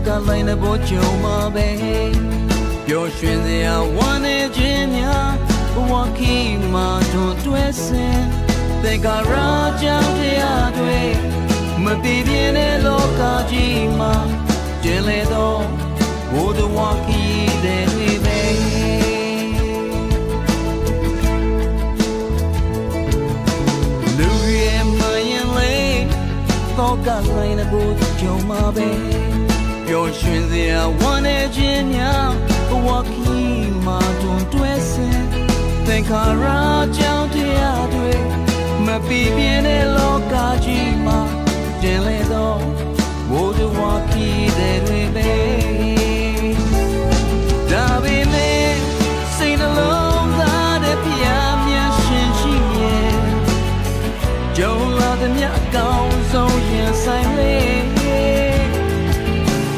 ကလိုက်တဲ့ဘောကြုံမှာပဲပျော်ရွှင်စရာဝမ်းနေခြင်းများဘဝခီမှာတွန်တွဲစင်သင်္ကာရကြောင့်တရားတွေမပြေပြင်းတဲ့လောကကြီးမှာကျင်လေတော့ဘုဒ္ဓဝါခီတဲ့တွေပဲလူရဲ့မရင်လေးတော့ကလိုက်တဲ့ဘောကြုံမှာပဲပျော်ရွှင်စရာဝမ်းနေခြင်းများဘဝခီမှာတွန်တွဲစင်သင်္ခါရကြောင့်တရားတွေမပြေပြင်းတဲ့လောကကြီးမှာကျင်လေတော့ဘုဒ္ဓဝါခီတဲ့တွေပဲဒါပေမဲ့စိတ်နှလုံးသားတဲ့ဖျားမြတ်ရှင်ရှိရဲ့ကြုံလာတဲ့မြတ်အကောင်းဆုံးရင်ဆိုင်လေး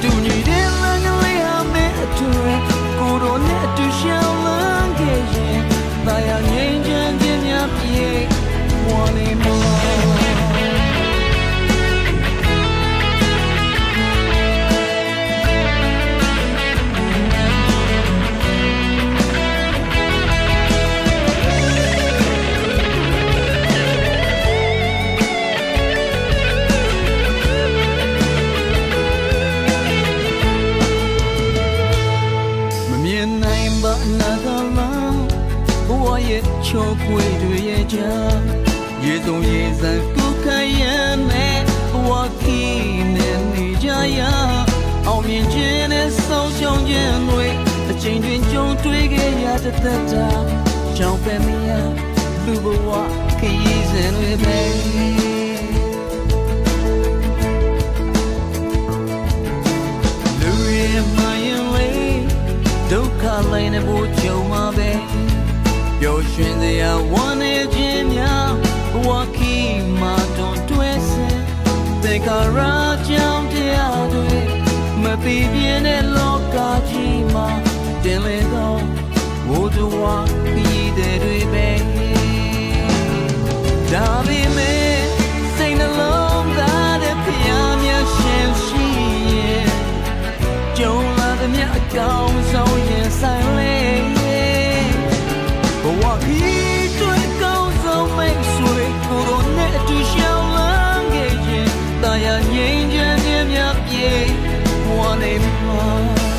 တူညီတဲ့လမ်းကလေးဟာမဲအထွေကိုယ်တော်နဲ့အတူရှောင်းလန်းခဲ့ရင်သာယာငြိမ်းချမ်းခြင်းများပြေဝါနေမှာချိုးခွေတွေရဲ့ကြားရေစုံရေစံကုခရမ်းနဲ့ဘဝခီနဲ့နေကြရအောင်မြင်ခြင်းနဲ့ဆုံးရှုံးခြင်းတွေအချိန်တွင်ကြုံတွေ့ခဲ့ရတဲ့သက်တာကြောင့်ပဲမရလူဘဝခရီးစဉ်တွေပဲလူရဲ့မရင်လေးဒုက္ခလိုက်တဲ့ဘုကြုံမှာပဲပျော်ရွှင်စရာဝမ်းနေခြင်းများဘဝခီမှာတွန်တွဲစင်သင်္ကာရကြောင့်တရားတွေမပြေပြင်းတဲ့လောကကြီးမှာတင်လေတော့ဘုဒ္ဓဝါခီတဲ့တွေပဲဒါပေမဲ့စိတ်နှလုံးသားတဲ့ဖျားမြတ်ရှင်ရှိရဲ့ကြုံလာတဲ့မြတ်အကောင်းဆုံးရင်ဆိုင်လေးဘဝခီတွေ့ကောင်းဆုံးမိတ်ဆွေကိုယ်တော်နဲ့အတူရှောင်းလန်းခဲ့ခြင်းသာယာငြိမ်းချမ်းခြင်းများပြေဝါနေမှာ